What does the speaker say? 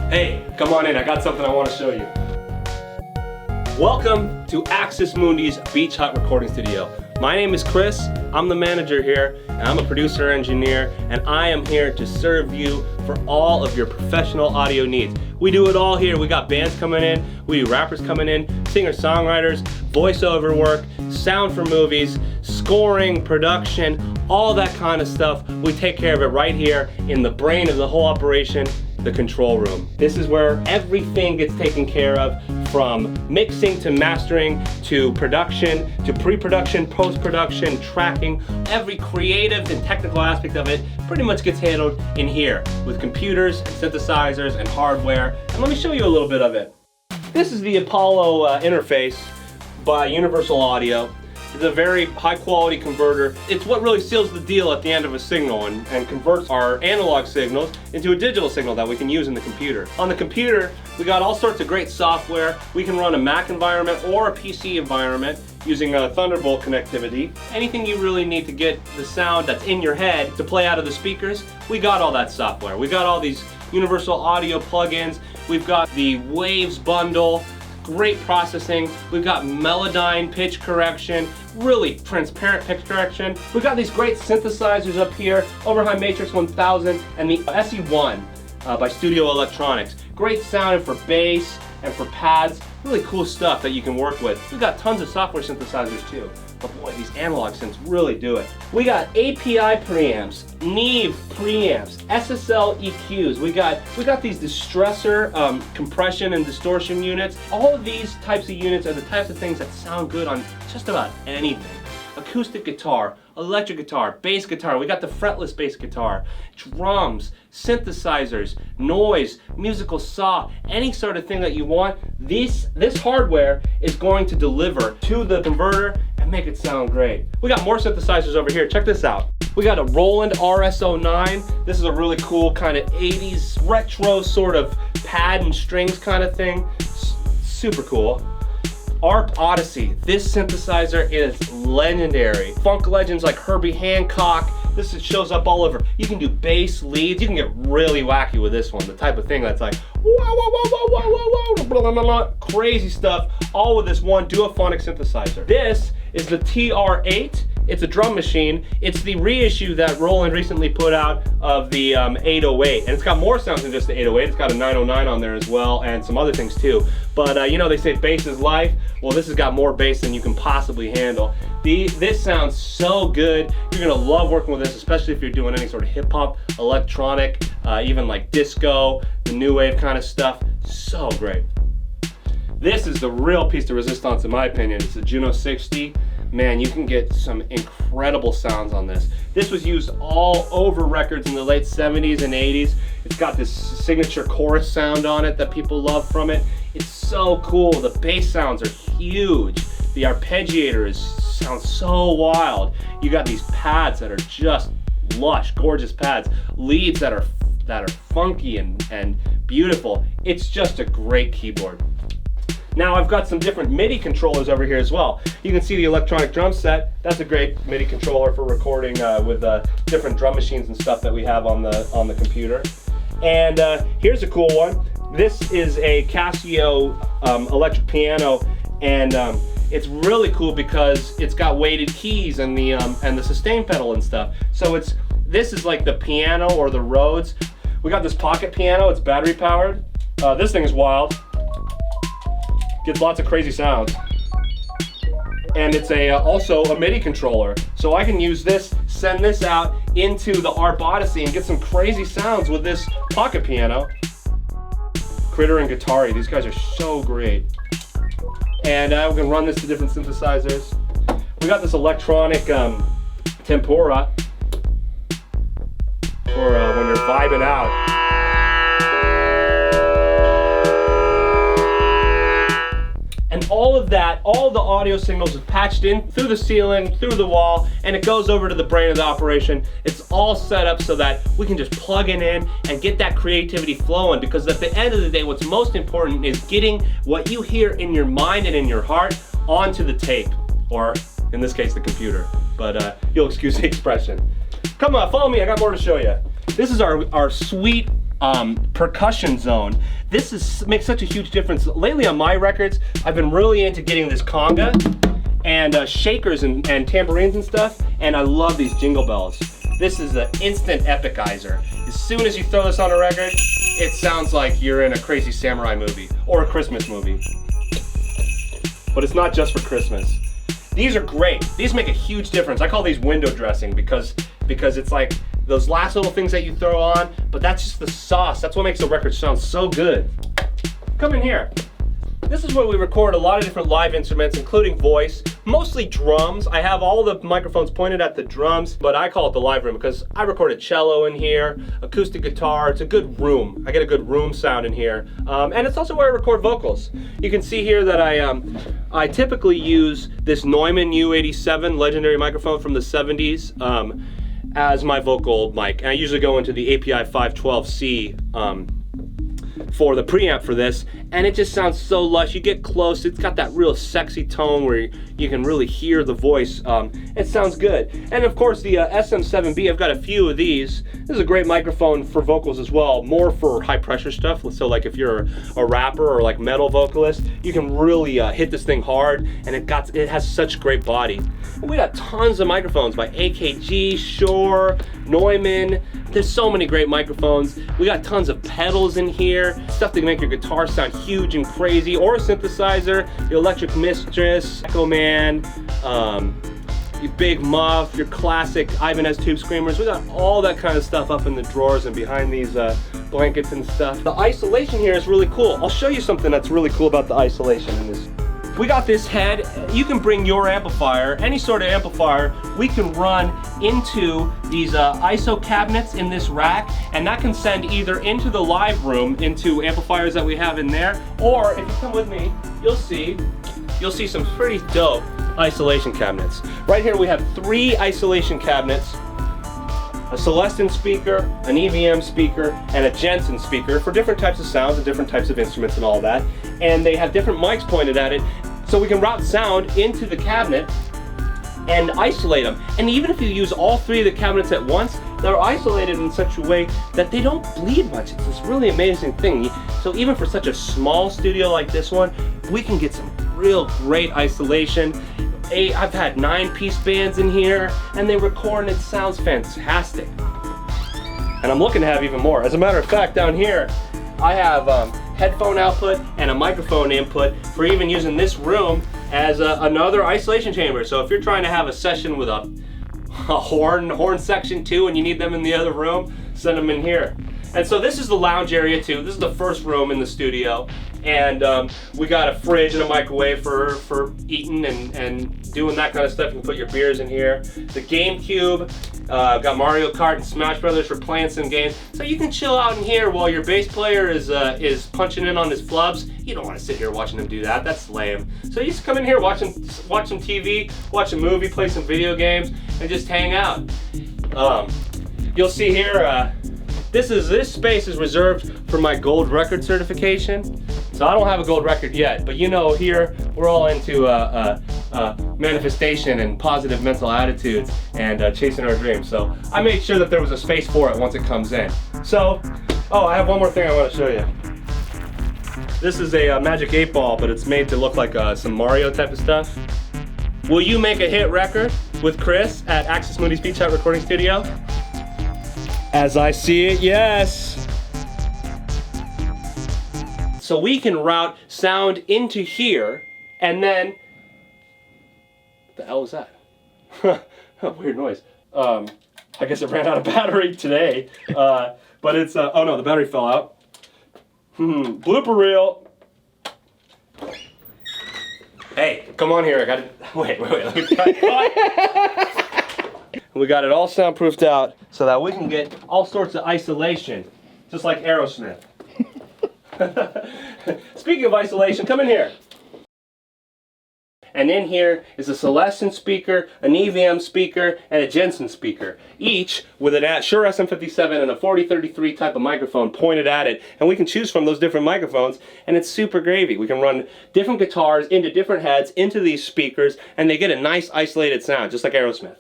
Hey, come on in, I got something I want to show you. Welcome to Axis Mundi's Beach Hut Recording Studio. My name is Chris, I'm the manager here, and I'm a producer engineer, and I am here to serve you for all of your professional audio needs. We do it all here. We got bands coming in, we do rappers coming in, singer-songwriters, voiceover work, sound for movies, scoring, production, all that kind of stuff. We take care of it right here in the brain of the whole operation, the control room. This is where everything gets taken care of, from mixing to mastering to production to pre-production, post-production, tracking. Every creative and technical aspect of it pretty much gets handled in here with computers and synthesizers and hardware. And let me show you a little bit of it. This is the Apollo interface by Universal Audio. It's a very high quality converter. It's what really seals the deal at the end of a signal and converts our analog signals into a digital signal that we can use in the computer. On the computer, we got all sorts of great software. We can run a Mac environment or a PC environment using a Thunderbolt connectivity. Anything you really need to get the sound that's in your head to play out of the speakers, we got all that software. We got all these Universal Audio plugins. We've got the Waves bundle. Great processing. We've got Melodyne pitch correction, really transparent pitch correction. We've got these great synthesizers up here, Overheim Matrix 1000 and the SE1 by Studio Electronics. Great sounding for bass and for pads. Really cool stuff that you can work with. We've got tons of software synthesizers too. But boy, these analog synths really do it. We got API preamps, Neve preamps, SSL EQs. We got these distressor compression and distortion units. All of these types of units are the types of things that sound good on just about anything. Acoustic guitar, electric guitar, bass guitar. We got the fretless bass guitar, drums, synthesizers, noise, musical saw, any sort of thing that you want. This hardware is going to deliver to the converter and make it sound great. We got more synthesizers over here. Check this out. We got a Roland RS09. This is a really cool kind of 80s retro sort of pad and strings kind of thing. Super cool. ARP Odyssey. This synthesizer is legendary. Funk legends like Herbie Hancock. This shows up all over. You can do bass leads. You can get really wacky with this one. The type of thing that's like whoa, whoa, whoa, whoa, whoa, whoa, whoa, blah, blah, blah, blah. Crazy stuff, all with this one duophonic synthesizer. This is the TR8. It's a drum machine. It's the reissue that Roland recently put out of the 808. And it's got more sounds than just the 808. It's got a 909 on there as well and some other things too. But you know, they say bass is life. Well, this has got more bass than you can possibly handle. This sounds so good. You're gonna love working with this, especially if you're doing any sort of hip hop, electronic, even like disco, the new wave kind of stuff. So great. This is the real piece de resistance in my opinion. It's the Juno 60. Man, you can get some incredible sounds on this. This was used all over records in the late 70s and 80s. It's got this signature chorus sound on it that people love from it. It's so cool. The bass sounds are huge. The arpeggiator sounds so wild. You got these pads that are just lush, gorgeous pads. Leads that are funky and beautiful. It's just a great keyboard. Now I've got some different Midi controllers over here as well. You can see the electronic drum set. That's a great Midi controller for recording with different drum machines and stuff that we have on the computer. And here's a cool one. This is a Casio electric piano, and it's really cool because it's got weighted keys and the sustain pedal and stuff. So this is like the piano or the Rhodes. We got this pocket piano. It's battery powered. This thing is wild. Gets lots of crazy sounds. And it's also a MIDI controller. So I can use this, send this out into the ARP Odyssey and get some crazy sounds with this pocket piano. Critter and Guitari, these guys are so great. And we can run this to different synthesizers. We got this electronic tempura for when you're vibing out. And all of that, all the audio signals are patched in through the ceiling, through the wall, and it goes over to the brain of the operation. It's all set up so that we can just plug it in and get that creativity flowing, because at the end of the day, what's most important is getting what you hear in your mind and in your heart onto the tape, or in this case, the computer. But you'll excuse the expression. Come on, follow me, I got more to show you. This is our sweet Percussion Zone. Makes such a huge difference. Lately on my records, I've been really into getting this conga and shakers and tambourines and stuff, and I love these jingle bells. This is an instant epicizer. As soon as you throw this on a record, it sounds like you're in a crazy samurai movie or a Christmas movie. But it's not just for Christmas. These are great. These make a huge difference. I call these window dressing because it's like those last little things that you throw on, but that's just the sauce. That's what makes the record sound so good. Come in here. This is where we record a lot of different live instruments, including voice, mostly drums. I have all the microphones pointed at the drums, but I call it the live room because I record a cello in here, acoustic guitar. It's a good room. I get a good room sound in here. And it's also where I record vocals. You can see here that I typically use this Neumann U87 legendary microphone from the 70s as my vocal mic. And I usually go into the API 512C for the preamp for this, and it just sounds so lush. You get close, it's got that real sexy tone where you can really hear the voice. It sounds good. And of course the SM7B, I've got a few of these. This is a great microphone for vocals as well, more for high pressure stuff. So like if you're a rapper or like metal vocalist, you can really hit this thing hard, and it has such great body. And we got tons of microphones by AKG, Shure, Neumann. There's so many great microphones. We got tons of pedals in here, stuff that can make your guitar sound huge and crazy, or a synthesizer, your Electric Mistress, Echo Man, your Big Muff, your classic Ibanez Tube Screamers. We got all that kind of stuff up in the drawers and behind these blankets and stuff. The isolation here is really cool. I'll show you something that's really cool about the isolation in this. We got this head. You can bring your amplifier, any sort of amplifier, we can run into these ISO cabinets in this rack, and that can send either into the live room, into amplifiers that we have in there, or if you come with me, you'll see some pretty dope isolation cabinets. Right here we have 3 isolation cabinets, a Celestin speaker, an EVM speaker, and a Jensen speaker for different types of sounds and different types of instruments and all that. And they have different mics pointed at it, so we can route sound into the cabinet and isolate them. And even if you use all 3 of the cabinets at once, they're isolated in such a way that they don't bleed much. It's this really amazing thing. So even for such a small studio like this one, we can get some real great isolation. I've had 9-piece bands in here, and they record and it sounds fantastic. And I'm looking to have even more. As a matter of fact, down here, I have headphone output and a microphone input for even using this room as another isolation chamber. So if you're trying to have a session with a horn section too, and you need them in the other room, send them in here. And so this is the lounge area too. This is the first room in the studio. And we got a fridge and a microwave for eating and doing that kind of stuff. You can put your beers in here. The GameCube, got Mario Kart and Smash Brothers for playing some games. So you can chill out in here while your bass player is punching in on his flubs. You don't want to sit here watching him do that. That's lame. So you just come in here, watch some TV, watch a movie, play some video games, and just hang out. You'll see here, this space is reserved for my gold record certification. So I don't have a gold record yet, but you know, here we're all into manifestation and positive mental attitudes and chasing our dreams. So I made sure that there was a space for it once it comes in. So, I have one more thing I want to show you. This is a Magic 8 Ball, but it's made to look like some Mario type of stuff. Will you make a hit record with Chris at Access Mundi's Beach Hut Recording Studio? As I see it, yes. So we can route sound into here, and then, what the hell is that? Weird noise. I guess it ran out of battery today, but it's, oh no, the battery fell out. Blooper reel. Hey, come on here, I got it, wait, let me cut. We got it all soundproofed out so that we can get all sorts of isolation, just like Aerosmith. Speaking of isolation, come in here. And in here is a Celestin speaker, an EVM speaker, and a Jensen speaker, each with a Shure SM57 and a 4033 type of microphone pointed at it. And we can choose from those different microphones, and it's super gravy. We can run different guitars into different heads into these speakers, and they get a nice isolated sound, just like Aerosmith.